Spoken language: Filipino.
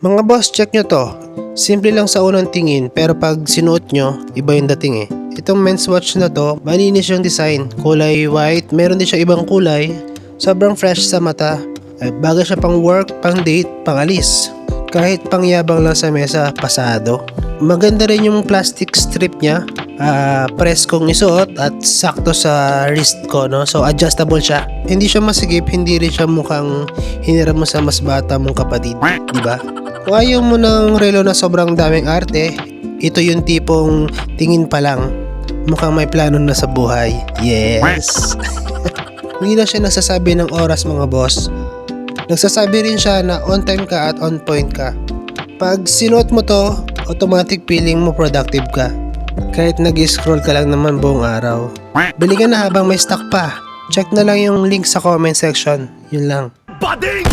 Mga boss, check nyo to. Simple lang sa unang tingin pero pag sinuot nyo, iba yung dating eh. Itong men's watch na to, malinis yung design. Kulay white, meron din siya ibang kulay. Sobrang fresh sa mata. Bagay siya pang work, pang date, pang alis. Kahit pangyabang lang sa mesa, pasado. Maganda rin yung plastic strip niya. Press kong isuot at sakto sa wrist ko, no? So adjustable siya. Hindi siya masigip, hindi rin siya mukhang hiniram mo sa mas bata mong kapatid, di ba? Kung ayaw mo ng relo na sobrang daming arte, ito yung tipong tingin pa lang, mukhang may plano na sa buhay. Yes! Hindi lang siya nagsasabi ng oras mga boss. Nagsasabi rin siya na on time ka at on point ka. Pag sinuot mo to, automatic feeling mo productive ka. Kahit nag-scroll ka lang naman buong araw. Bili ka na habang may stock pa. Check na lang yung link sa comment section. Yun lang. Bading!